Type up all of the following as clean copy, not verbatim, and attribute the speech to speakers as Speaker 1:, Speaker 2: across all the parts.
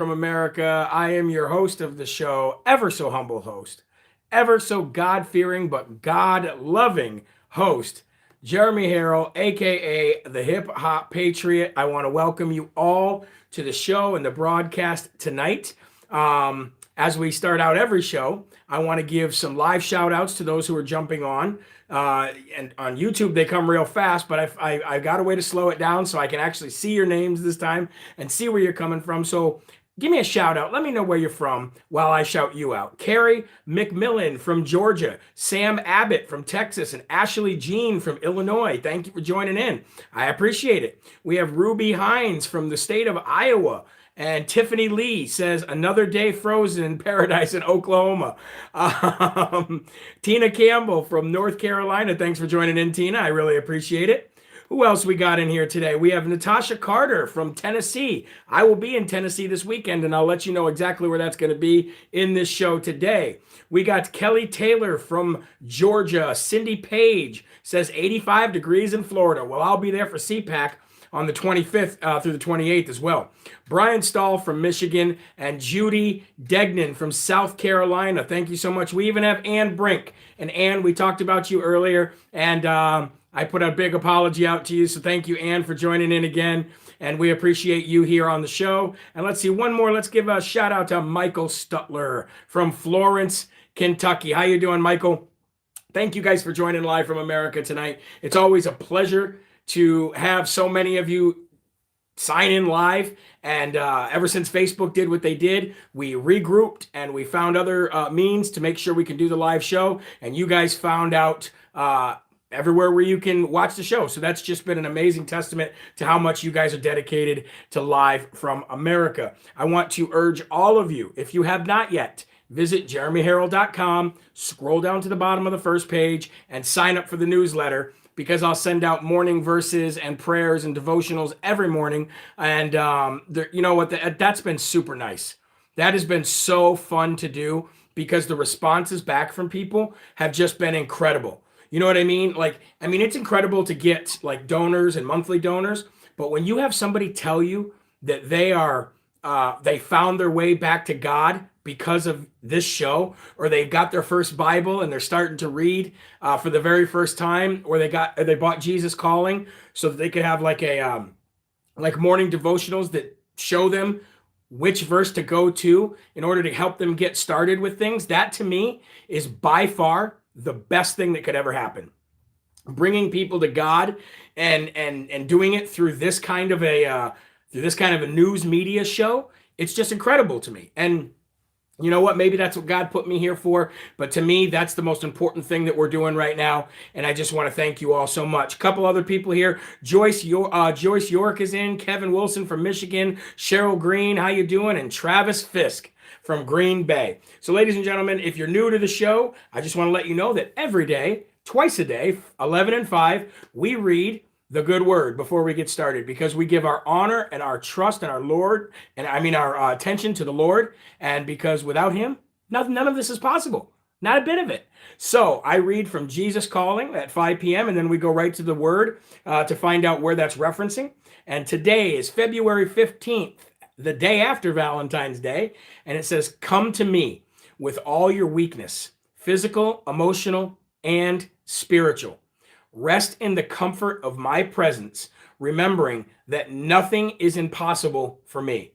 Speaker 1: from America. I am your host of the show, ever so humble host, ever so God fearing but God loving host, Jeremy Herrell, aka the Hip Hop Patriot. I want to welcome you all to the show and the broadcast tonight. As we start out every show, I want to give some live shout outs to those who are jumping on. And on YouTube, they come real fast, but I got a way to slow it down so I can actually see your names this time and see where you're coming from. So give me a shout out. Let me know where you're from while I shout you out. Carrie McMillan from Georgia, Sam Abbott from Texas, and Ashley Jean from Illinois. Thank you for joining in. I appreciate it. We have Ruby Hines from the state of Iowa. And Tiffany Lee says, another day frozen in paradise in Oklahoma. Tina Campbell from North Carolina. Thanks for joining in, Tina. I really appreciate it. Who else we got in here today? We have Natasha Carter from Tennessee. I will be in Tennessee this weekend, and I'll let you know exactly where that's going to be in this show today. We got Kelly Taylor from Georgia. Cindy Page says 85 degrees in Florida. Well, I'll be there for CPAC on the 25th through the 28th as well. Brian Stahl from Michigan and Judy Degnan from South Carolina. Thank you so much. We even have Ann Brink. And Ann, we talked about you earlier, and I put a big apology out to you. So thank you, Ann, for joining in again. And we appreciate you here on the show. And let's see, one more. Let's give a shout out to Michael Stutler from Florence, Kentucky. How you doing, Michael? Thank you guys for joining live from America tonight. It's always a pleasure to have so many of you sign in live. And ever since Facebook did what they did, we regrouped and we found other means to make sure we can do the live show. And you guys found out everywhere where you can watch the show. So that's just been an amazing testament to how much you guys are dedicated to live from America. I want to urge all of you, if you have not yet, visit jeremyherrell.com, scroll down to the bottom of the first page, and sign up for the newsletter, because I'll send out morning verses and prayers and devotionals every morning. And you know what? That's been super nice. That has been so fun to do because the responses back from people have just been incredible. You know what I mean? It's incredible to get like donors and monthly donors, but when you have somebody tell you that they found their way back to God because of this show, or they got their first Bible and they're starting to read for the very first time, or they bought Jesus Calling so that they could have like morning devotionals that show them which verse to go to in order to help them get started with things. That to me is by far the best thing that could ever happen. Bringing people to God and doing it through this kind of a news media show, it's just incredible to me. And you know what? Maybe that's what God put me here for. But to me, that's the most important thing that we're doing right now. And I just want to thank you all so much. A couple other people here. Joyce York is in. Kevin Wilson from Michigan. Cheryl Green, how you doing? And Travis Fisk from Green Bay. So ladies and gentlemen, if you're new to the show, I just want to let you know that every day, twice a day, 11 and 5, we read the good word before we get started, because we give our honor and our trust and our attention to the Lord. And because without him, none of this is possible. Not a bit of it. So I read from Jesus Calling at 5 p.m. and then we go right to the word to find out where that's referencing. And today is February 15th, the day after Valentine's Day. And it says, come to me with all your weakness, physical, emotional, and spiritual. Rest in the comfort of my presence, remembering that nothing is impossible for me.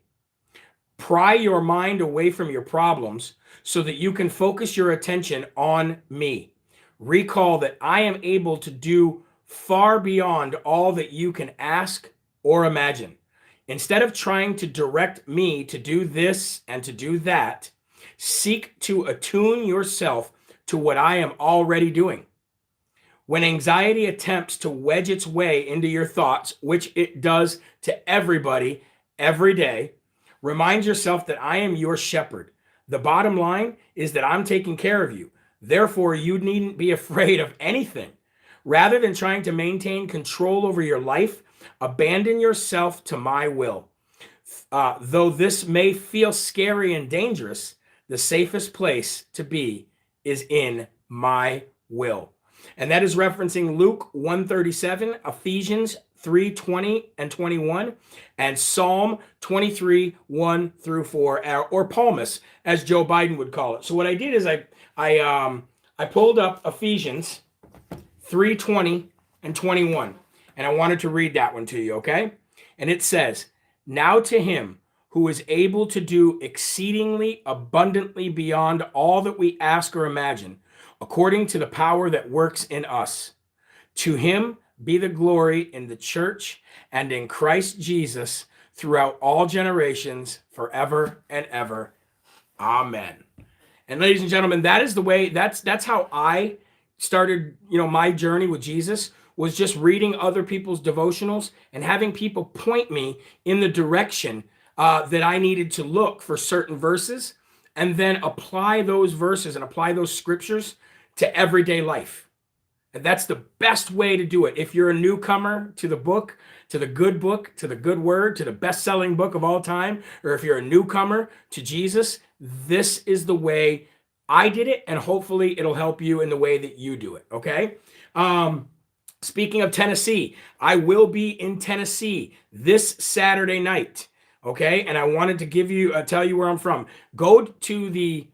Speaker 1: Pry your mind away from your problems so that you can focus your attention on me. Recall that I am able to do far beyond all that you can ask or imagine. Instead of trying to direct me to do this and to do that, seek to attune yourself to what I am already doing. When anxiety attempts to wedge its way into your thoughts, which it does to everybody every day, remind yourself that I am your shepherd. The bottom line is that I'm taking care of you. Therefore, you needn't be afraid of anything. Rather than trying to maintain control over your life, abandon yourself to my will. Though this may feel scary and dangerous, the safest place to be is in my will. And that is referencing Luke 1:37, Ephesians 3:20 and 21, and Psalm 23, 1 through 4, or Palmus, as Joe Biden would call it. So what I did is I pulled up Ephesians 3:20 and 21, and I wanted to read that one to you, okay? And it says, "Now to him who is able to do exceedingly abundantly beyond all that we ask or imagine, according to the power that works in us. To him be the glory in the church and in Christ Jesus throughout all generations, forever and ever. Amen." And ladies and gentlemen, that is the way, that's how I started, my journey with Jesus, was just reading other people's devotionals and having people point me in the direction that I needed to look for certain verses, and then apply those verses and apply those scriptures to everyday life. And that's the best way to do it. If you're a newcomer to the book, to the good word, to the best-selling book of all time, or if you're a newcomer to Jesus, this is the way I did it, and hopefully it'll help you in the way that you do it, okay? Speaking of Tennessee, I will be in Tennessee this Saturday night, okay? And I wanted to tell you where I'm from. Go to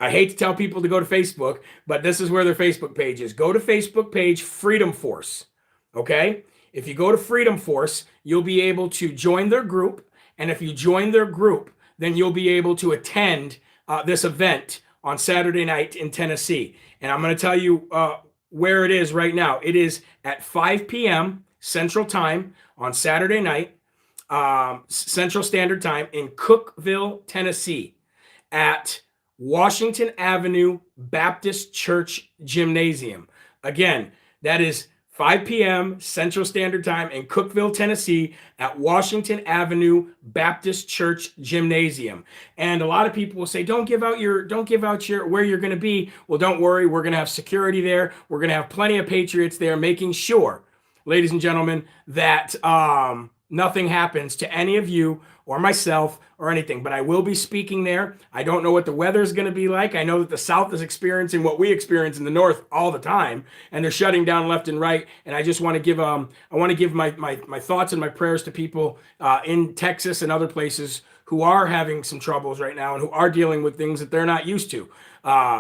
Speaker 1: I hate to tell people to go to Facebook, but this is where their Facebook page is. Go to Facebook page Freedom Force, okay? If you go to Freedom Force, you'll be able to join their group, and if you join their group, then you'll be able to attend this event on Saturday night in Tennessee. And I'm going to tell you where it is right now. It is at 5 p.m. Central Time on Saturday night, Central Standard Time, in Cookeville, Tennessee, at Washington Avenue Baptist Church Gymnasium. Again, that is 5 p.m. Central Standard Time in Cookeville, Tennessee, at Washington Avenue Baptist Church Gymnasium. And a lot of people will say, don't give out where you're going to be. Well, don't worry. We're going to have security there. We're going to have plenty of patriots there, making sure, ladies and gentlemen, that nothing happens to any of you or myself or anything. But I will be speaking there. I don't know what the weather is going to be like. I know that the South is experiencing what we experience in the North all the time, and they're shutting down left and right. And I just want to give my thoughts and my prayers to people in Texas and other places who are having some troubles right now and who are dealing with things that they're not used to.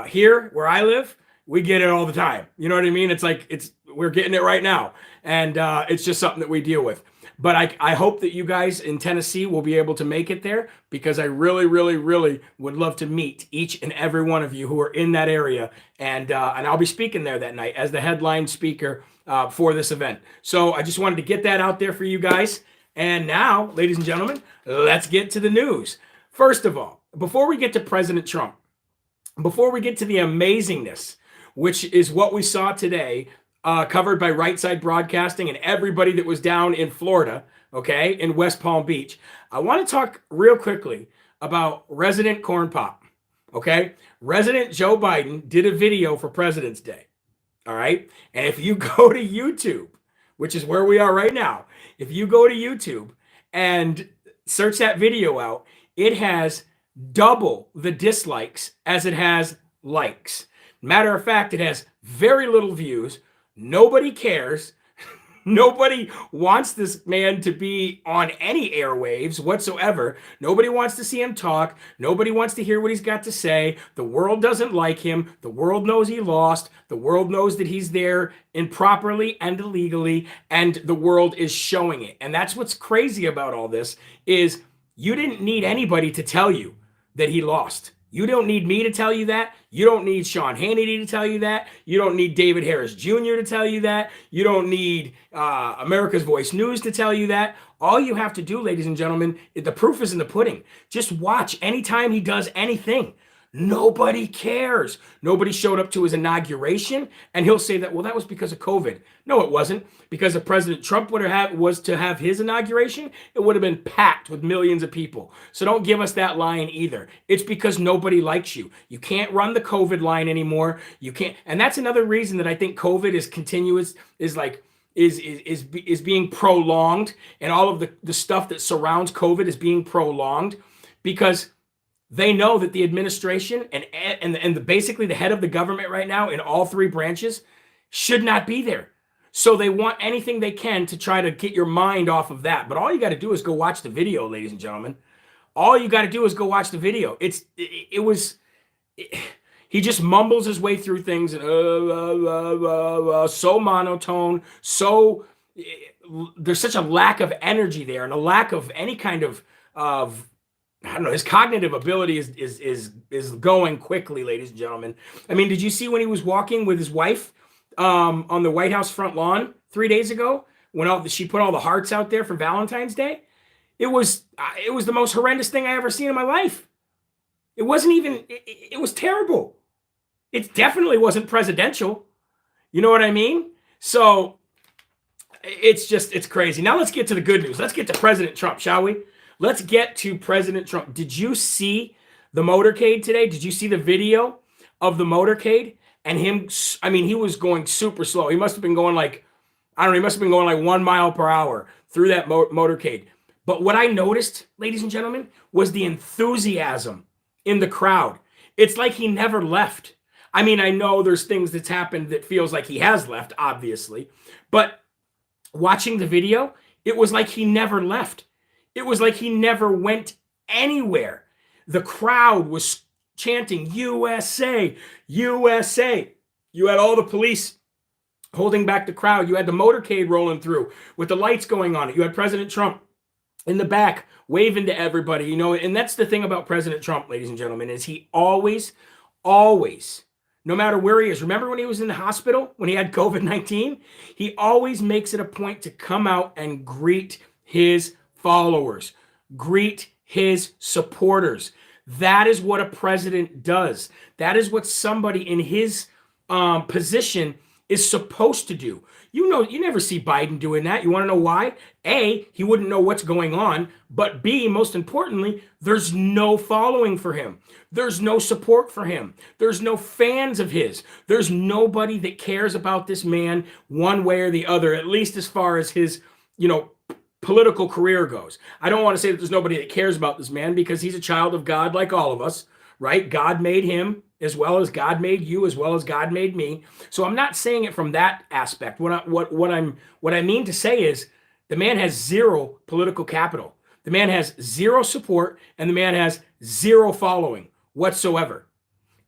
Speaker 1: Here, where I live, we get it all the time. You know what I mean? It's like we're getting it right now, and it's just something that we deal with. But I hope that you guys in Tennessee will be able to make it there, because I really, really, really would love to meet each and every one of you who are in that area. And I'll be speaking there that night as the headline speaker for this event. So I just wanted to get that out there for you guys. And now, ladies and gentlemen, let's get to the news. First of all, before we get to President Trump, before we get to the amazingness, which is what we saw today, covered by Right Side Broadcasting and everybody that was down in Florida, okay, in West Palm Beach, I want to talk real quickly about Resident Corn Pop, okay? Resident Joe Biden did a video for President's Day, all right? And if you go to YouTube, which is where we are right now, if you go to YouTube and search that video out, it has double the dislikes as it has likes. Matter of fact, it has very little views. Nobody cares. Nobody wants this man to be on any airwaves whatsoever. Nobody wants to see him talk. Nobody wants to hear what he's got to say. The world doesn't like him. The world knows he lost. The world knows that he's there improperly and illegally, and the world is showing it. And that's what's crazy about all this, is you didn't need anybody to tell you that he lost. You don't need me to tell you that. You don't need Sean Hannity to tell you that. You don't need David Harris Jr. to tell you that. You don't need America's Voice News to tell you that. All you have to do, ladies and gentlemen, the proof is in the pudding. Just watch anytime he does anything. Nobody cares. Nobody showed up to his inauguration, and he'll say that, well, that was because of COVID. No, it wasn't. Because if President Trump was to have his inauguration, it would have been packed with millions of people. So don't give us that line either. It's because nobody likes you. You can't run the COVID line anymore. You can't, and that's another reason that I think COVID is continuous, is being prolonged, and all of the stuff that surrounds COVID is being prolonged, because they know that the administration and basically the head of the government right now in all three branches should not be there. So they want anything they can to try to get your mind off of that. But all you got to do is go watch the video, ladies and gentlemen. All you got to do is go watch the video. He just mumbles his way through things and so monotone, so there's such a lack of energy there and a lack of any kind of I don't know, his cognitive ability is going quickly, ladies and gentlemen. I mean, did you see when he was walking with his wife on the White House front lawn 3 days ago when she put all the hearts out there for Valentine's Day? It was the most horrendous thing I ever seen in my life. It wasn't even, it was terrible. It definitely wasn't presidential. You know what I mean? So it's crazy. Now let's get to the good news. Let's get to President Trump, shall we? Let's get to President Trump. Did you see the motorcade today? Did you see the video of the motorcade? And him, I mean, he was going super slow. He must have been going like, I don't know, he must have been going like 1 mile per hour through that motorcade. But what I noticed, ladies and gentlemen, was the enthusiasm in the crowd. It's like he never left. I mean, I know there's things that's happened that feels like he has left, obviously. But watching the video, it was like he never left. It was like he never went anywhere. The crowd was chanting, USA, USA. You had all the police holding back the crowd. You had the motorcade rolling through with the lights going on it. You had President Trump in the back waving to everybody, you know. And that's the thing about President Trump, ladies and gentlemen, is he always, no matter where he is. Remember when he was in the hospital, when he had COVID-19? He always makes it a point to come out and greet his followers, greet his supporters. That is what a president does. That is what somebody in his position is supposed to do. You know, you never see Biden doing that. You want to know why? A, he wouldn't know what's going on. But B, most importantly, there's no following for him. There's no support for him. There's no fans of his. There's nobody that cares about this man one way or the other, at least as far as his, political career goes. I don't want to say that there's nobody that cares about this man because he's a child of God like all of us, right? God made him as well as God made you, as well as God made me. So I'm not saying it from that aspect. What I mean to say is the man has zero political capital. The man has zero support, and the man has zero following whatsoever.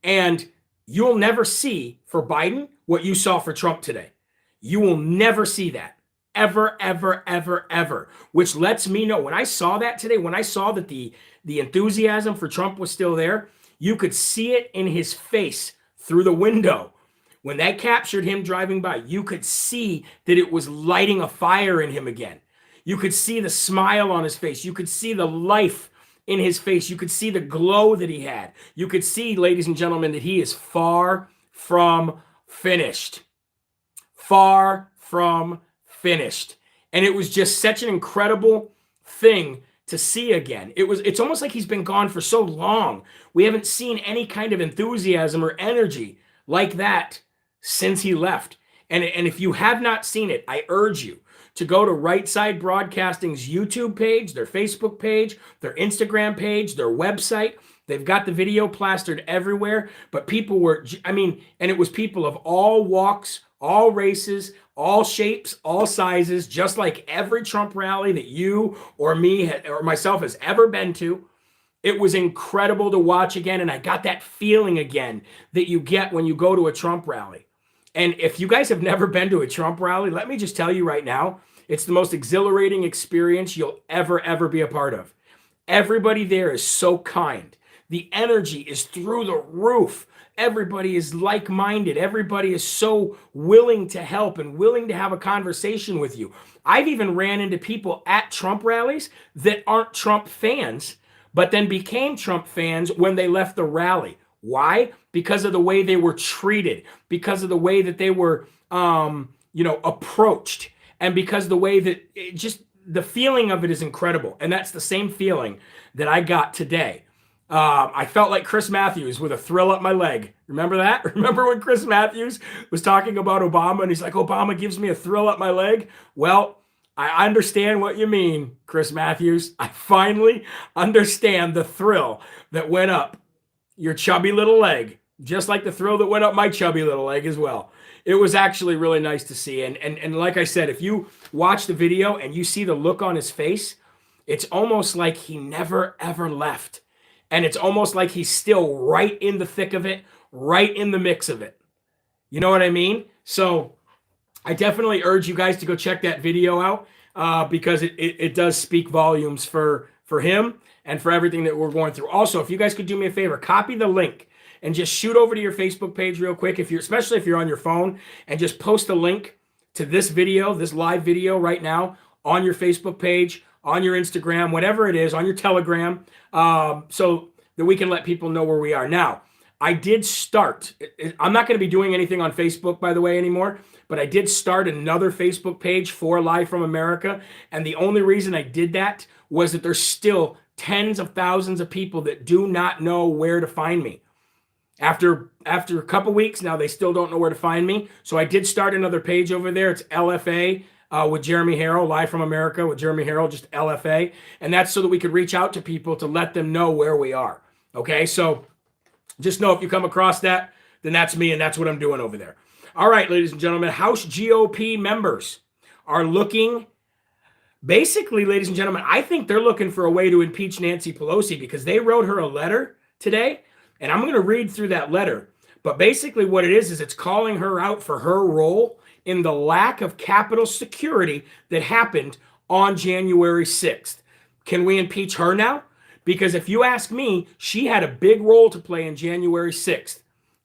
Speaker 1: And you'll never see for Biden what you saw for Trump today. You will never see that. Ever, ever, ever, ever. Which lets me know, when I saw that today, when I saw that the enthusiasm for Trump was still there, you could see it in his face through the window. When that captured him driving by, you could see that it was lighting a fire in him again. You could see the smile on his face. You could see the life in his face. You could see the glow that he had. You could see, ladies and gentlemen, that he is far from finished. Far from finished. And it was just such an incredible thing to see again. It's almost like he's been gone for so long. We haven't seen any kind of enthusiasm or energy like that since he left. And if you have not seen it, I urge you to go to Right Side Broadcasting's YouTube page, their Facebook page, their Instagram page, their website. They've got the video plastered everywhere, but people were, and it was people of all walks, all races, all shapes, all sizes, just like every Trump rally that you or me or myself has ever been to. It was incredible to watch again, and I got that feeling again that you get when you go to a Trump rally. And if you guys have never been to a Trump rally, let me just tell you right now, it's the most exhilarating experience you'll ever be a part of. Everybody there is so kind. The energy is through the roof. Everybody is like-minded. Everybody is so willing to help and willing to have a conversation with you. I've even ran into people at Trump rallies that aren't Trump fans, but then became Trump fans when they left the rally. Why? Because of the way they were treated, because of the way that they were, approached, and because the way that the feeling of it is incredible. And that's the same feeling that I got today. I felt like Chris Matthews with a thrill up my leg. Remember that? Remember when Chris Matthews was talking about Obama and he's like, Obama gives me a thrill up my leg? Well, I understand what you mean, Chris Matthews. I finally understand the thrill that went up your chubby little leg just like the thrill that went up my chubby little leg as well. It was actually really nice to see. And like I said, if you watch the video and you see the look on his face, it's almost like he never ever left. And it's almost like he's still right in the thick of it, right in the mix of it. You know what I mean? So I definitely urge you guys to go check that video out because it does speak volumes for him and for everything that we're going through. Also, if you guys could do me a favor, copy the link and just shoot over to your Facebook page real quick, especially if you're on your phone, and just post a link to this video, this live video right now on your Facebook page, on your Instagram, whatever it is, on your Telegram, so that we can let people know where we are. Now, I did start, I'm not going to be doing anything on Facebook, by the way, anymore, but I did start another Facebook page for Live from America, and the only reason I did that was that there's still tens of thousands of people that do not know where to find me. After a couple weeks now, they still don't know where to find me. So I did start another page over there. It's LFA with Jeremy Herrell, Live from America with Jeremy Herrell, just LFA. And that's so that we could reach out to people to let them know where we are. Okay, so just know if you come across that, then that's me and that's what I'm doing over there. All right, ladies and gentlemen, House GOP members are looking, basically, ladies and gentlemen, I think they're looking for a way to impeach Nancy Pelosi because they wrote her a letter today. And I'm going to read through that letter. But basically what it is it's calling her out for her role in the lack of Capitol security that happened on January 6th. Can we impeach her now? Because if you ask me, she had a big role to play in January 6th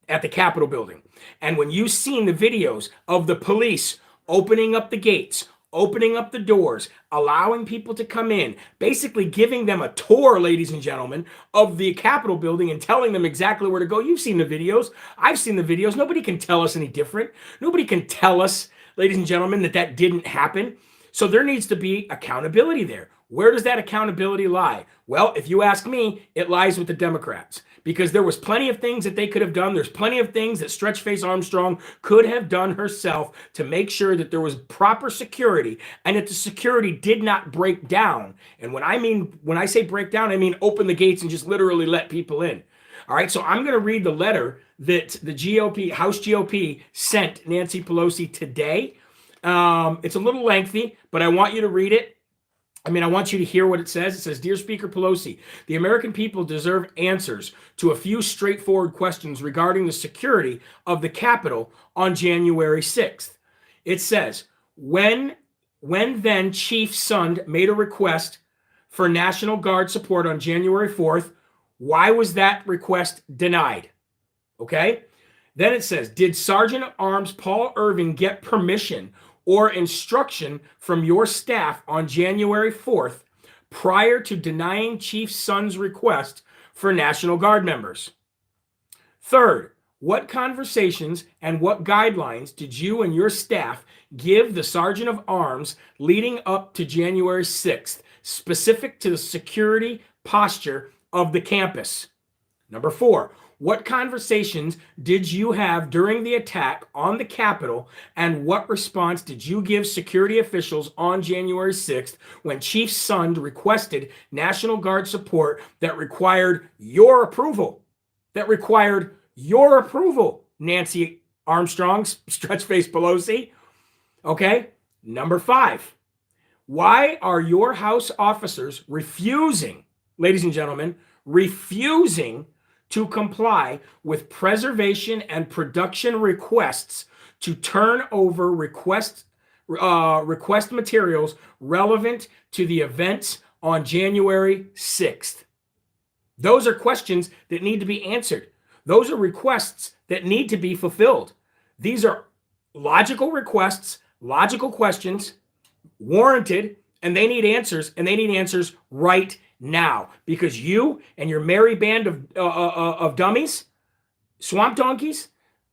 Speaker 1: at the Capitol building. And when you've seen the videos of the police opening up the gates, opening up the doors, allowing people to come in, basically giving them a tour, ladies and gentlemen, of the Capitol building and telling them exactly where to go. You've seen the videos. I've seen the videos. Nobody can tell us any different. Nobody can tell us, ladies and gentlemen, that didn't happen. So there needs to be accountability there. Where does that accountability lie? Well, if you ask me, it lies with the Democrats. Because there was plenty of things that they could have done. There's plenty of things that Stretchface Armstrong could have done herself to make sure that there was proper security and that the security did not break down. And when I say break down, I mean open the gates and just literally let people in. All right, so I'm going to read the letter that the GOP, House GOP, sent Nancy Pelosi today. It's a little lengthy, but I want you to read it. I want you to hear what it says. It says, "Dear Speaker Pelosi, the American people deserve answers to a few straightforward questions regarding the security of the Capitol on January 6th. It says, when then Chief Sund made a request for National Guard support on January 4th, why was that request denied?" Okay? Then it says, "Did Sergeant at Arms Paul Irving get permission or instruction from your staff on January 4th prior to denying Chief Sund's request for National Guard members? Third, what conversations and what guidelines did you and your staff give the Sergeant of Arms leading up to January 6th, specific to the security posture of the campus? Number 4, what conversations did you have during the attack on the Capitol, and what response did you give security officials on January 6th when Chief Sund requested National Guard support that required your approval? Nancy Armstrong, Stretchface Pelosi. Okay, number 5. Why are your House officers refusing, ladies and gentlemen, to comply with preservation and production requests to turn over request materials relevant to the events on January 6th? Those are questions that need to be answered. Those are requests that need to be fulfilled. These are logical requests, logical questions, warranted, and they need answers, and they need answers right now, because you and your merry band of dummies, swamp donkeys,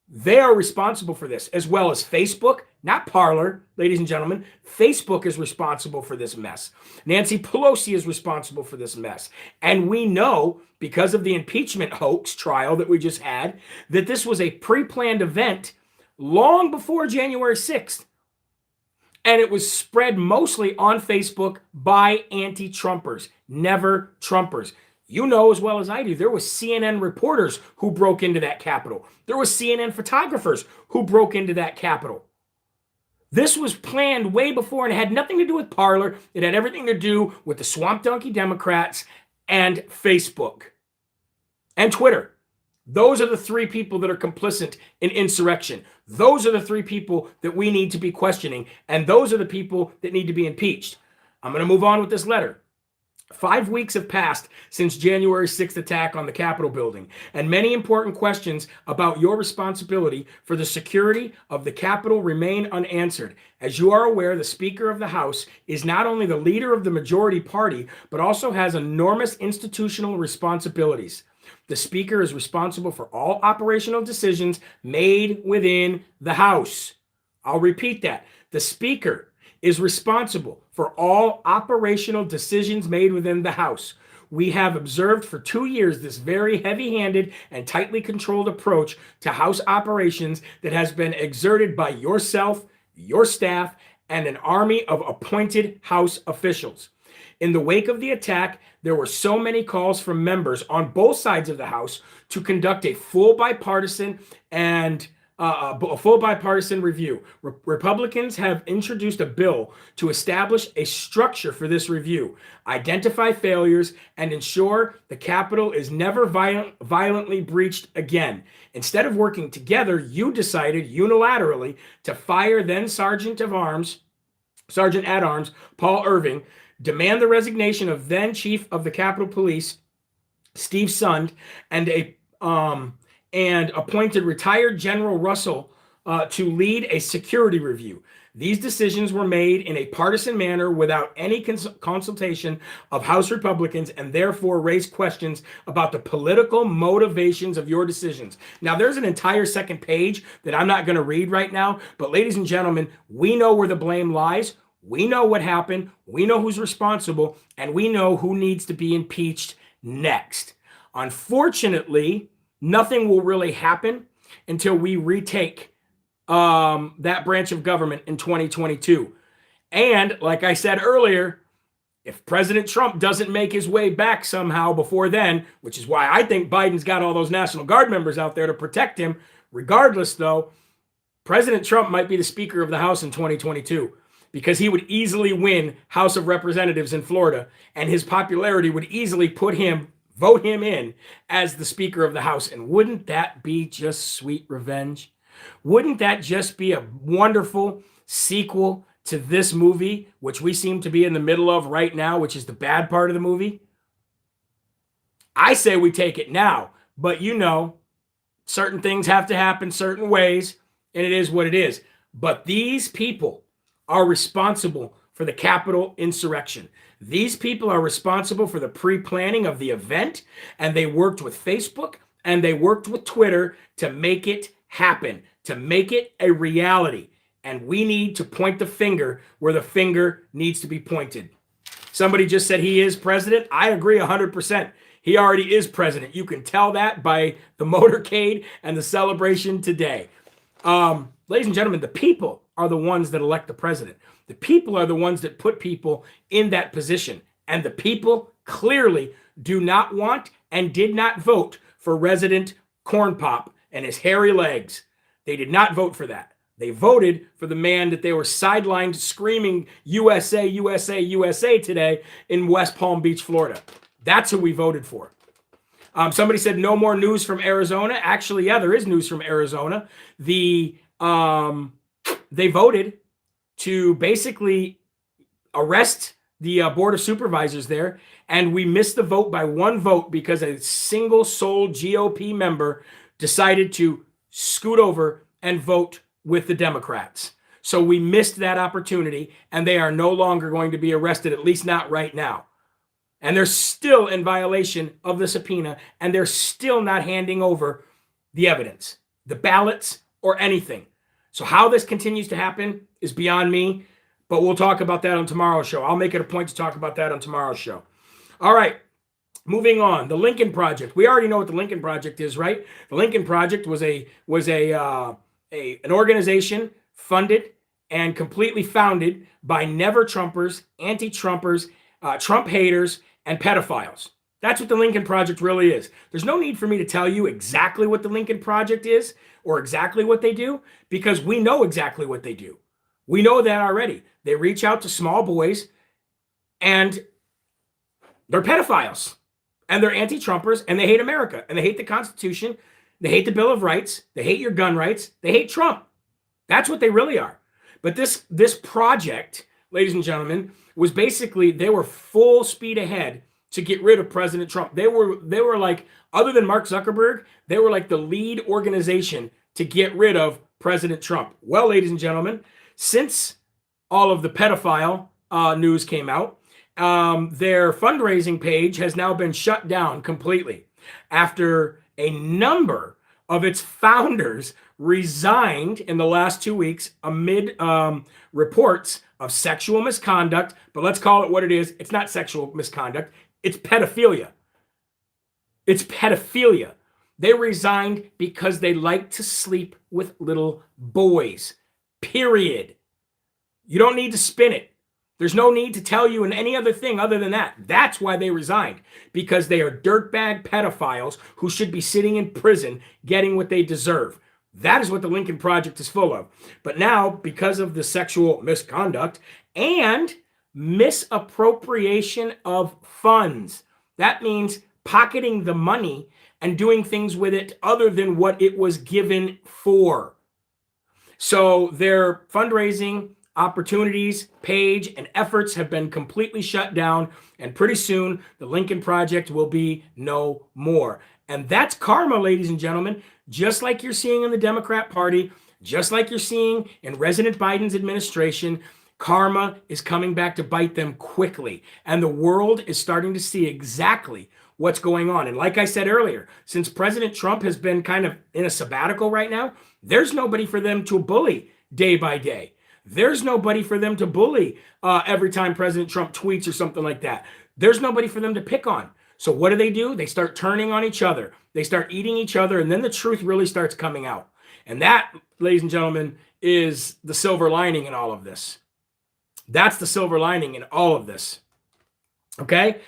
Speaker 1: they are responsible for this, as well as Facebook, not Parler, ladies and gentlemen. Facebook is responsible for this mess. Nancy Pelosi is responsible for this mess. And we know, because of the impeachment hoax trial that we just had, that this was a pre-planned event long before January 6th. And it was spread mostly on Facebook by anti-Trumpers, never Trumpers. You know as well as I do, there was CNN reporters who broke into that Capitol. There was CNN photographers who broke into that Capitol. This was planned way before, and it had nothing to do with Parler. It had everything to do with the Swamp Donkey Democrats and Facebook and Twitter. Those are the three people that are complicit in insurrection. Those are the three people that we need to be questioning, and those are the people that need to be impeached. I'm going to move on with this letter. 5 weeks have passed since January 6th attack on the Capitol building, and many important questions about your responsibility for the security of the Capitol remain unanswered. As you are aware, the Speaker of the House is not only the leader of the majority party, but also has enormous institutional responsibilities. The Speaker is responsible for all operational decisions made within the House. I'll repeat that. The Speaker is responsible for all operational decisions made within the House. We have observed for 2 years this very heavy-handed and tightly controlled approach to House operations that has been exerted by yourself, your staff, and an army of appointed House officials. In the wake of the attack, there were so many calls from members on both sides of the House to conduct a full bipartisan review. Republicans have introduced a bill to establish a structure for this review, identify failures, and ensure the Capitol is never violently breached again. Instead of working together, you decided unilaterally to fire then Sergeant at Arms Paul Irving, demand the resignation of then Chief of the Capitol Police Steve Sund, and appointed retired General Russell to lead a security review. These decisions were made in a partisan manner without any consultation of House Republicans, and therefore raised questions about the political motivations of your decisions. Now, there's an entire second page that I'm not going to read right now, but ladies and gentlemen, we know where the blame lies. We know what happened. We know who's responsible, and we know who needs to be impeached next. Unfortunately, nothing will really happen until we retake that branch of government in 2022. And like I said earlier, if President Trump doesn't make his way back somehow before then, which is why I think Biden's got all those National Guard members out there to protect him, regardless though, President Trump might be the Speaker of the House in 2022 because he would easily win House of Representatives in Florida, and his popularity would easily vote him in as the Speaker of the House. And wouldn't that be just sweet revenge? Wouldn't that just be a wonderful sequel to this movie, which we seem to be in the middle of right now, which is the bad part of the movie? I say we take it now, but you know, certain things have to happen certain ways, and it is what it is. But these people are responsible for the Capitol insurrection. These people are responsible for the pre-planning of the event, and they worked with Facebook and they worked with Twitter to make it happen, to make it a reality. And we need to point the finger where the finger needs to be pointed. Somebody just said he is president. I agree 100%. He already is president. You can tell that by the motorcade and the celebration today. Ladies and gentlemen, the people are the ones that elect the president. The people are the ones that put people in that position. And the people clearly do not want and did not vote for Resident Corn Pop and his hairy legs. They did not vote for that. They voted for the man that they were sidelined screaming USA, USA, USA today in West Palm Beach, Florida. That's who we voted for. Somebody said no more news from Arizona. Actually, yeah, there is news from Arizona. They voted to basically arrest the Board of Supervisors there, and we missed the vote by one vote because a single-souled GOP member decided to scoot over and vote with the Democrats. So we missed that opportunity, and they are no longer going to be arrested, at least not right now. And they're still in violation of the subpoena, and they're still not handing over the evidence, the ballots, or anything. So how this continues to happen is beyond me, but we'll talk about that on tomorrow's show. I'll make it a point to talk about that on tomorrow's show. All right, moving on. The Lincoln Project. We already know what the Lincoln Project is, right? The Lincoln Project was an organization funded and completely founded by never-Trumpers, anti-Trumpers, Trump haters, and pedophiles. That's what the Lincoln Project really is. There's no need for me to tell you exactly what the Lincoln Project is or exactly what they do, because we know exactly what they do. We know that already. They reach out to small boys, and they're pedophiles, and they're anti-Trumpers, and they hate America, and they hate the Constitution, they hate the Bill of Rights, they hate your gun rights, they hate Trump. That's what they really are. But this project, ladies and gentlemen, was basically, they were full speed ahead to get rid of President Trump. They were like, other than Mark Zuckerberg, they were like the lead organization to get rid of President Trump. Well, ladies and gentlemen, since all of the pedophile news came out, their fundraising page has now been shut down completely after a number of its founders resigned in the last 2 weeks amid reports of sexual misconduct. But let's call it what it is. It's not sexual misconduct. It's pedophilia. It's pedophilia. They resigned because they like to sleep with little boys. Period. You don't need to spin it. There's no need to tell you any other thing other than that. That's why they resigned, because they are dirtbag pedophiles who should be sitting in prison getting what they deserve. That is what the Lincoln Project is full of. But now, because of the sexual misconduct and misappropriation of funds, that means pocketing the money and doing things with it other than what it was given for. So their fundraising opportunities, page, and efforts have been completely shut down, and pretty soon the Lincoln Project will be no more. And that's karma, ladies and gentlemen, just like you're seeing in the Democrat Party, just like you're seeing in President Biden's administration. Karma is coming back to bite them quickly, and the world is starting to see exactly what's going on. And like I said earlier, since President Trump has been kind of in a sabbatical right now, there's nobody for them to bully day by day. There's nobody for them to bully every time President Trump tweets or something like that. There's nobody for them to pick on. So what do? They start turning on each other. They start eating each other, and then the truth really starts coming out. And that, ladies and gentlemen, is the silver lining in all of this. That's the silver lining in all of this. Okay?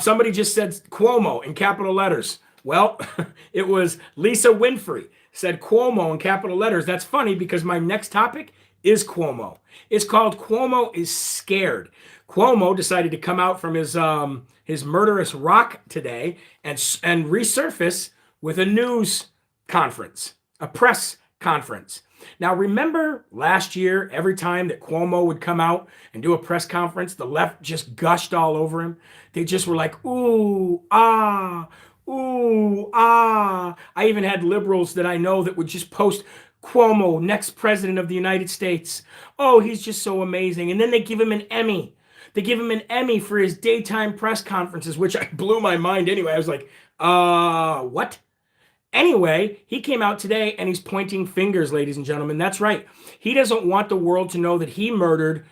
Speaker 1: Somebody just said Cuomo in capital letters. Well, it was Lisa Winfrey said Cuomo in capital letters. That's funny, because my next topic is Cuomo. It's called Cuomo is Scared. Cuomo decided to come out from his murderous rock today and resurface with a news conference, a press conference. Now, remember last year, every time that Cuomo would come out and do a press conference, the left just gushed all over him. They just were like, ooh, ah, ooh, ah. I even had liberals that I know that would just post, Cuomo, next president of the United States. Oh, he's just so amazing. And then they give him an Emmy. They give him an Emmy for his daytime press conferences, which blew my mind anyway. I was like, what? Anyway, he came out today and he's pointing fingers, ladies and gentlemen. That's right. He doesn't want the world to know that he murdered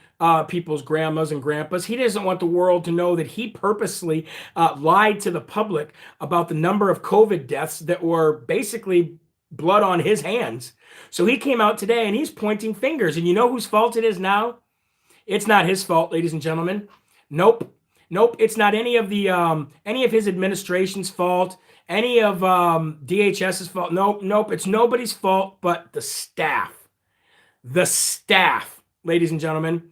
Speaker 1: people's grandmas and grandpas. He doesn't want the world to know that he purposely lied to the public about the number of COVID deaths that were basically blood on his hands. So he came out today and he's pointing fingers. And you know whose fault it is now? It's not his fault, ladies and gentlemen. Nope. It's not any of his administration's fault, any of DHS's fault. Nope. It's nobody's fault but the staff. The staff, ladies and gentlemen.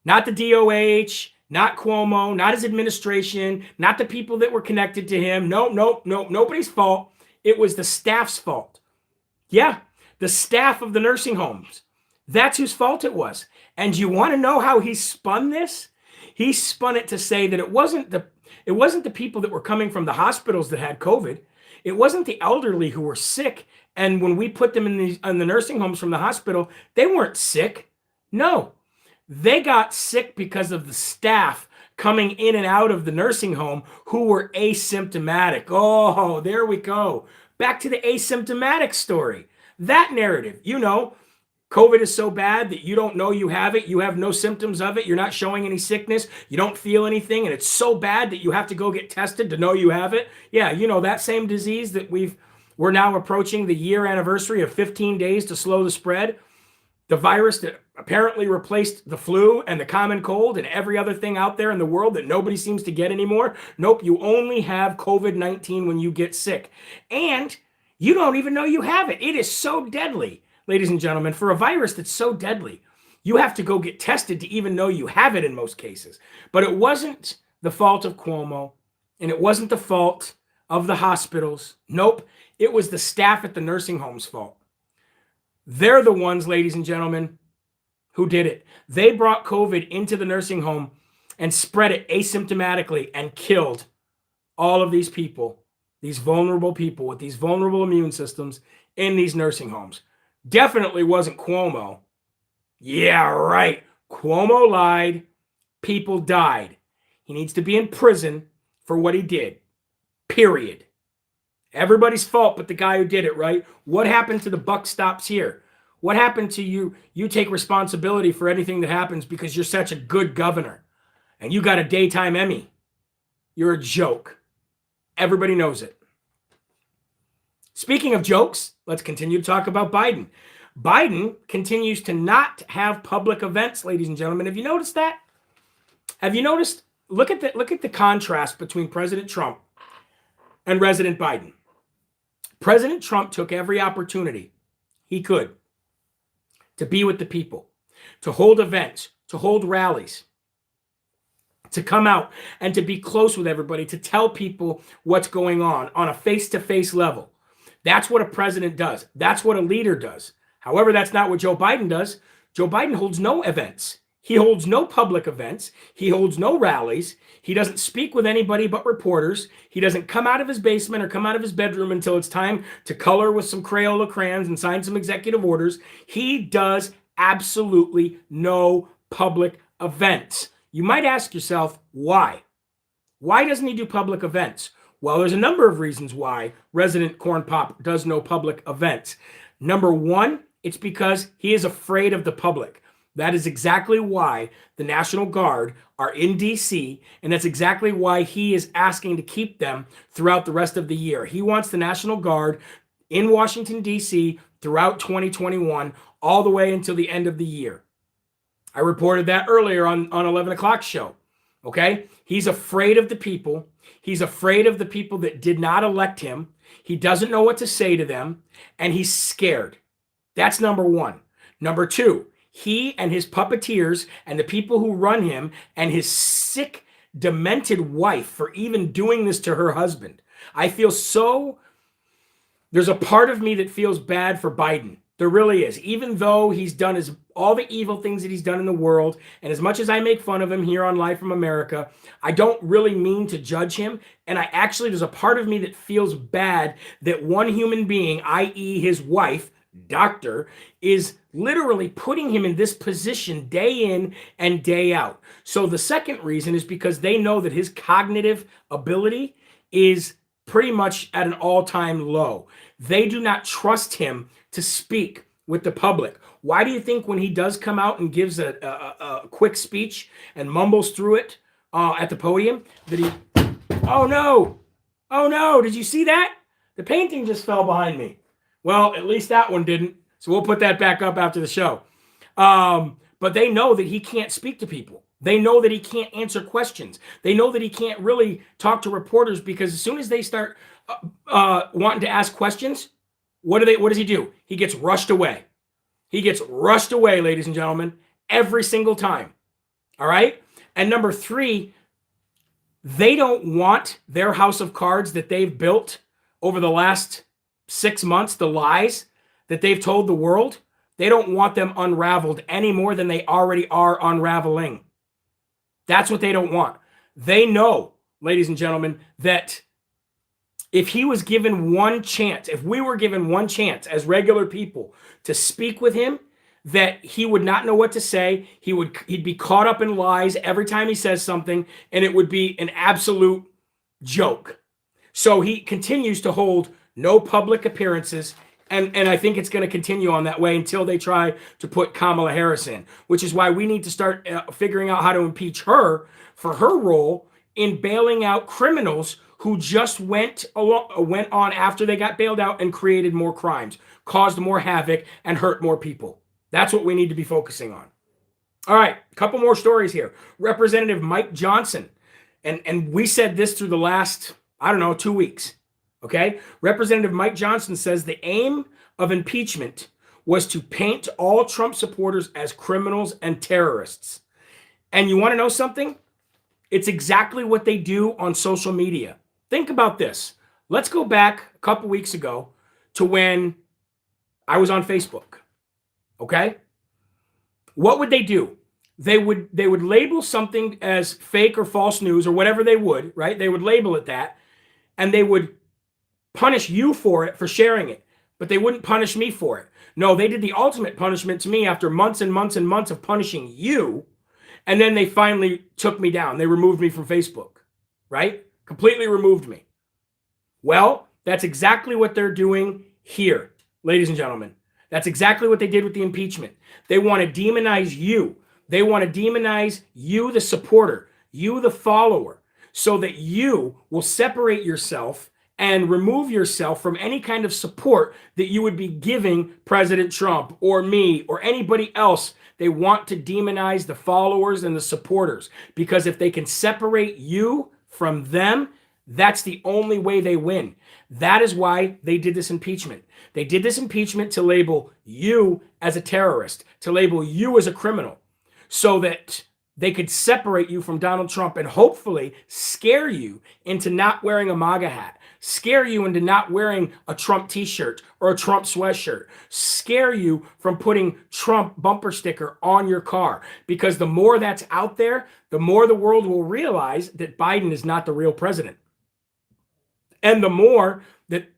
Speaker 1: Not the DOH, not Cuomo, not his administration, not the people that were connected to him. Nope. Nobody's fault. It was the staff's fault. Yeah, the staff of the nursing homes. That's whose fault it was. And you want to know how he spun this? He spun it to say that it wasn't the people that were coming from the hospitals that had COVID. It wasn't the elderly who were sick. And when we put them in the nursing homes from the hospital, they weren't sick. No, they got sick because of the staff coming in and out of the nursing home who were asymptomatic. Oh, there we go. Back to the asymptomatic story. That narrative, COVID is so bad that you don't know you have it. You have no symptoms of it. You're not showing any sickness. You don't feel anything. And it's so bad that you have to go get tested to know you have it. Yeah, that same disease that we're now approaching the year anniversary of 15 days to slow the spread. The virus that apparently replaced the flu and the common cold and every other thing out there in the world that nobody seems to get anymore. Nope, you only have COVID-19 when you get sick. And you don't even know you have it. It is so deadly, ladies and gentlemen. For a virus that's so deadly, you have to go get tested to even know you have it in most cases. But it wasn't the fault of Cuomo, and it wasn't the fault of the hospitals. Nope, it was the staff at the nursing homes' fault. They're the ones, ladies and gentlemen, who did it. They brought COVID into the nursing home and spread it asymptomatically and killed all of these people, these vulnerable people with these vulnerable immune systems in these nursing homes. Definitely wasn't Cuomo. Yeah, right. Cuomo lied. People died. He needs to be in prison for what he did. Period. Everybody's fault but the guy who did it, right? What happened to the buck stops here? What happened to you? You take responsibility for anything that happens because you're such a good governor and you got a daytime Emmy. You're a joke. Everybody knows it. Speaking of jokes, let's continue to talk about Biden. Biden continues to not have public events, ladies and gentlemen. Have you noticed that? Have you noticed? Look at the contrast between President Trump and President Biden. President Trump took every opportunity he could to be with the people, to hold events, to hold rallies, to come out and to be close with everybody, to tell people what's going on a face-to-face level. That's what a president does. That's what a leader does. However, that's not what Joe Biden does. Joe Biden holds no events. He holds no public events. He holds no rallies. He doesn't speak with anybody but reporters. He doesn't come out of his basement or come out of his bedroom until it's time to color with some Crayola crayons and sign some executive orders. He does absolutely no public events. You might ask yourself, why? Why doesn't he do public events? Well, there's a number of reasons why Resident Corn Pop does no public events. Number one, it's because he is afraid of the public. That is exactly why the National Guard are in D.C., and that's exactly why he is asking to keep them throughout the rest of the year. He wants the National Guard in Washington, D.C. throughout 2021, all the way until the end of the year. I reported that earlier on 11 o'clock show, okay? He's afraid of the people. He's afraid of the people that did not elect him. He doesn't know what to say to them, and he's scared. That's number one. Number two, he and his puppeteers and the people who run him and his sick, demented wife for even doing this to her husband. I feel so... There's a part of me that feels bad for Biden. There really is. Even though he's done all the evil things that he's done in the world, and as much as I make fun of him here on Live from America, I don't really mean to judge him. And there's a part of me that feels bad that one human being, i.e. his wife, doctor, is literally putting him in this position day in and day out. So the second reason is because they know that his cognitive ability is pretty much at an all-time low. They do not trust him to speak with the public. Why do you think when he does come out and gives a quick speech and mumbles through it at the podium that he... Oh no, did you see that? The painting just fell behind me. Well, at least that one didn't. So we'll put that back up after the show. But they know that he can't speak to people. They know that he can't answer questions. They know that he can't really talk to reporters because as soon as they start wanting to ask questions, what does he do? He gets rushed away. He gets rushed away, ladies and gentlemen, every single time. All right? And number three, they don't want their house of cards that they've built over the last 6 months, the lies that they've told the world, they don't want them unraveled any more than they already are unraveling. That's what they don't want. They know, ladies and gentlemen, that if he was given one chance, if we were given one chance as regular people to speak with him, that he would not know what to say. He'd be caught up in lies every time he says something, and it would be an absolute joke. So he continues to hold no public appearances, and I think it's going to continue on that way until they try to put Kamala Harris in, which is why we need to start figuring out how to impeach her for her role in bailing out criminals who just went on after they got bailed out and created more crimes, caused more havoc, and hurt more people. That's what we need to be focusing on. All right, a couple more stories here. Representative Mike Johnson, and we said this through the last, 2 weeks, okay? Representative Mike Johnson says the aim of impeachment was to paint all Trump supporters as criminals and terrorists. And you want to know something? It's exactly what they do on social media. Think about this. Let's go back a couple weeks ago to when I was on Facebook, okay? What would they do? They would label something as fake or false news or whatever they would, right? They would label it that, and they would punish you for it for sharing it, but they wouldn't punish me for it. No, they did the ultimate punishment to me after months and months and months of punishing you, and then they finally took me down. They removed me from Facebook, right? Completely removed me. Well, that's exactly what they're doing here, ladies and gentlemen. That's exactly what they did with the impeachment. They want to demonize you. They want to demonize you, the supporter, you, the follower, so that you will separate yourself and remove yourself from any kind of support that you would be giving President Trump or me or anybody else. They want to demonize the followers and the supporters, because if they can separate you from them, that's the only way they win. That is why they did this impeachment. They did this impeachment to label you as a terrorist, to label you as a criminal, so that they could separate you from Donald Trump and hopefully scare you into not wearing a MAGA hat, scare you into not wearing a Trump t-shirt or a Trump sweatshirt, scare you from putting Trump bumper sticker on your car. Because the more that's out there, the more the world will realize that Biden is not the real president. And the more that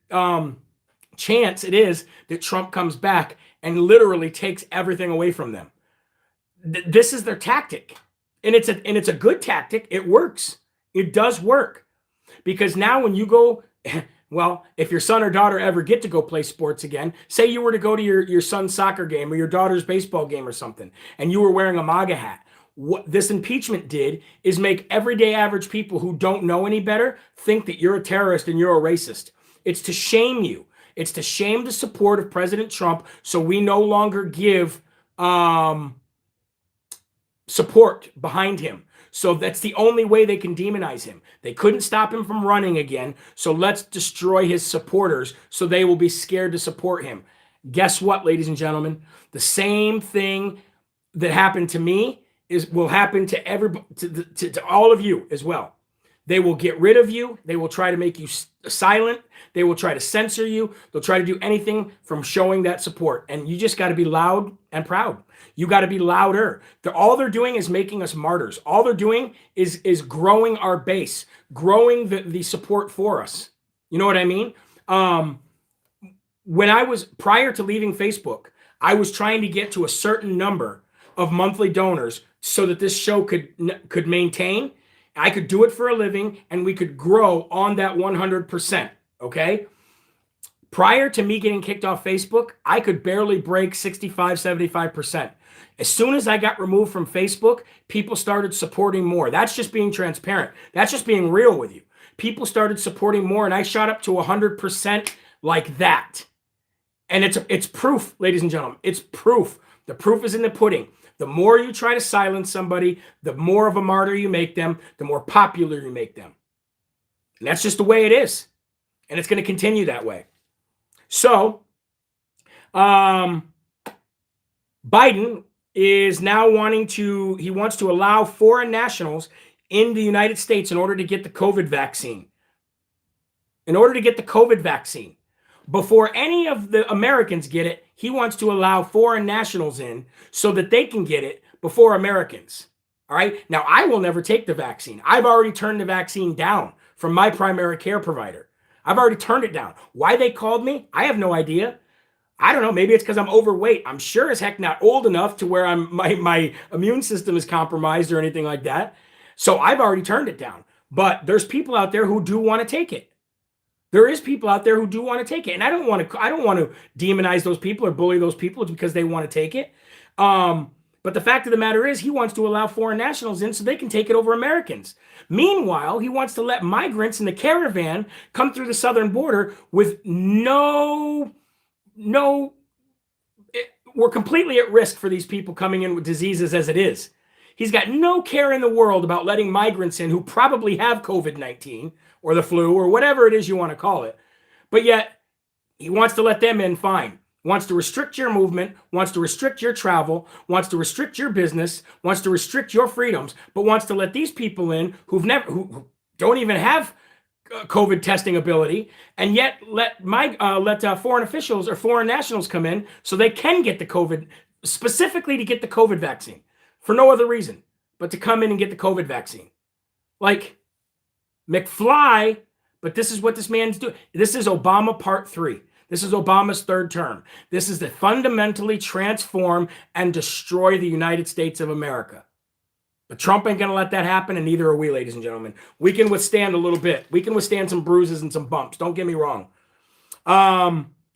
Speaker 1: chance it is that Trump comes back and literally takes everything away from them. This is their tactic. And it's a good tactic. It works. It does work. Because now when you go, well, if your son or daughter ever get to go play sports again, say you were to go to your son's soccer game or your daughter's baseball game or something, and you were wearing a MAGA hat, what this impeachment did is make everyday average people who don't know any better think that you're a terrorist and you're a racist. It's to shame you. It's to shame the support of President Trump, so we no longer give support behind him. So that's the only way they can demonize him. They couldn't stop him from running again, so let's destroy his supporters so they will be scared to support him. Guess what, ladies and gentlemen? The same thing that happened to me will happen to everybody, to all of you as well. They will get rid of you. They will try to make you silent. They will try to censor you. They'll try to do anything from showing that support. And you just got to be loud and proud. You got to be louder. All they're doing is making us martyrs. All they're doing is growing our base, growing the support for us. You know what I mean? When I was, prior to leaving Facebook, I was trying to get to a certain number of monthly donors so that this show could maintain. I could do it for a living and we could grow on that 100%. Okay. Prior to me getting kicked off Facebook, I could barely break 65, 75%. As soon as I got removed from Facebook, people started supporting more. That's just being transparent. That's just being real with you. People started supporting more and I shot up to 100% like that. And it's proof, ladies and gentlemen. It's proof. The proof is in the pudding. The more you try to silence somebody, the more of a martyr you make them, the more popular you make them. And that's just the way it is. And it's going to continue that way. So, Biden is now he wants to allow foreign nationals in the United States in order to get the COVID vaccine. In order to get the COVID vaccine. Before any of the Americans get it, he wants to allow foreign nationals in so that they can get it before Americans. All right. Now, I will never take the vaccine. I've already turned the vaccine down from my primary care provider. I've already turned it down. Why they called me, I have no idea. I don't know. Maybe it's because I'm overweight. I'm sure as heck not old enough to where my immune system is compromised or anything like that. So I've already turned it down. But there's people out there who do want to take it. There is people out there who do want to take it. And I don't want to demonize those people or bully those people because they want to take it. But the fact of the matter is he wants to allow foreign nationals in so they can take it over Americans. Meanwhile, he wants to let migrants in the caravan come through the southern border with no we're completely at risk for these people coming in with diseases as it is. He's got no care in the world about letting migrants in who probably have COVID-19 or the flu or whatever it is you want to call it. But yet he wants to let them in fine. Wants to restrict your movement, wants to restrict your travel, wants to restrict your business, wants to restrict your freedoms, but wants to let these people in who don't even have COVID testing ability, and yet let foreign officials or foreign nationals come in so they can get the COVID, specifically to get the COVID vaccine for no other reason but to come in and get the COVID vaccine. Like McFly, but this is what this man's doing. This is Obama Part 3. This is Obama's third term. This is to fundamentally transform and destroy the United States of America. But Trump ain't going to let that happen, and neither are we, ladies and gentlemen. We can withstand a little bit. We can withstand some bruises and some bumps. Don't get me wrong.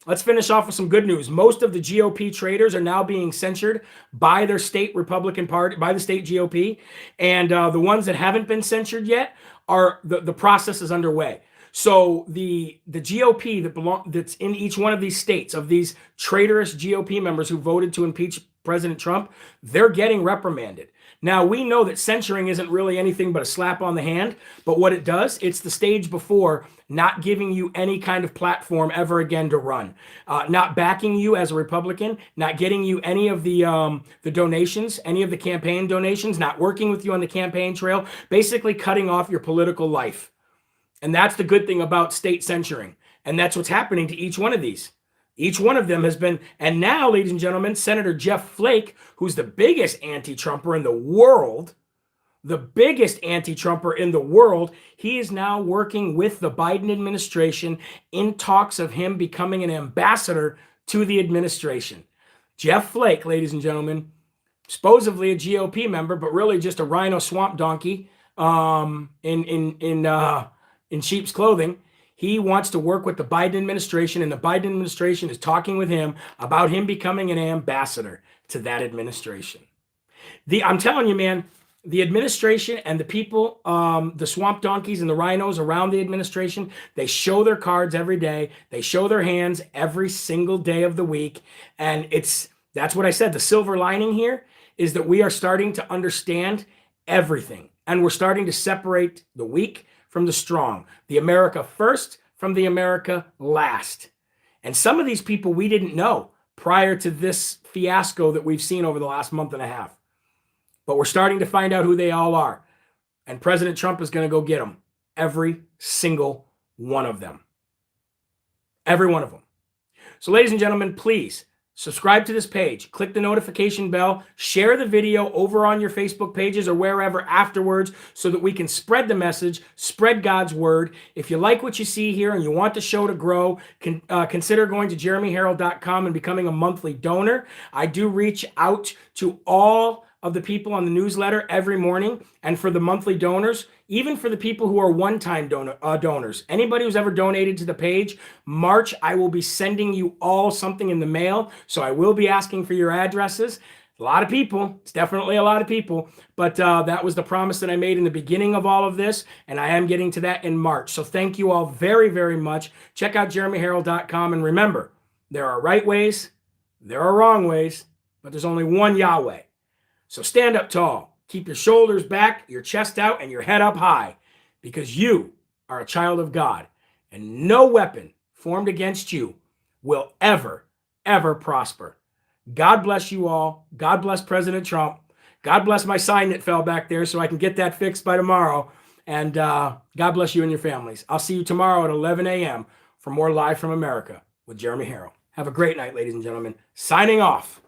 Speaker 1: Let's finish off with some good news. Most of the GOP traders are now being censured by their state Republican Party, by the state GOP. And the ones that haven't been censured yet, the process is underway. So the GOP that's in each one of these states, of these traitorous GOP members who voted to impeach President Trump, they're getting reprimanded. Now, we know that censoring isn't really anything but a slap on the hand, but what it does, it's the stage before not giving you any kind of platform ever again to run, not backing you as a Republican, not getting you any of the donations, any of the campaign donations, not working with you on the campaign trail, basically cutting off your political life. And that's the good thing about state censoring. And that's what's happening to each one of these. Each one of them has been, and now, ladies and gentlemen, Senator Jeff Flake, who's the biggest anti-Trumper in the world, he is now working with the Biden administration in talks of him becoming an ambassador to the administration. Jeff Flake, ladies and gentlemen, supposedly a GOP member, but really just a rhino swamp donkey in sheep's clothing. He wants to work with the Biden administration, and the Biden administration is talking with him about him becoming an ambassador to that administration. I'm telling you, man, the administration and the people, the swamp donkeys and the rhinos around the administration, they show their cards every day. They show their hands every single day of the week. And that's what I said. The silver lining here is that we are starting to understand everything. And we're starting to separate the weak from the strong, the America first from the America last. And some of these people we didn't know prior to this fiasco that we've seen over the last month and a half. But we're starting to find out who they all are. And President Trump is going to go get them. Every single one of them. Every one of them. So, ladies and gentlemen, please subscribe to this page, click the notification bell, share the video over on your Facebook pages or wherever afterwards so that we can spread the message, spread God's word. If you like what you see here and you want the show to grow, consider going to jeremyherrell.com and becoming a monthly donor. I do reach out to all of the people on the newsletter every morning, and for the monthly donors, even for the people who are one-time donors, anybody who's ever donated to the page, March, I will be sending you all something in the mail, so I will be asking for your addresses. A lot of people, it's definitely a lot of people, but that was the promise that I made in the beginning of all of this, and I am getting to that in March. So thank you all very, very much. Check out jeremyherrell.com, and remember, there are right ways, there are wrong ways, but there's only one Yahweh. So stand up tall, keep your shoulders back, your chest out, and your head up high, because you are a child of God, and no weapon formed against you will ever, ever prosper. God bless you all. God bless President Trump. God bless my sign that fell back there so I can get that fixed by tomorrow. And God bless you and your families. I'll see you tomorrow at 11 a.m. for more Live from America with Jeremy Herrell. Have a great night, ladies and gentlemen. Signing off.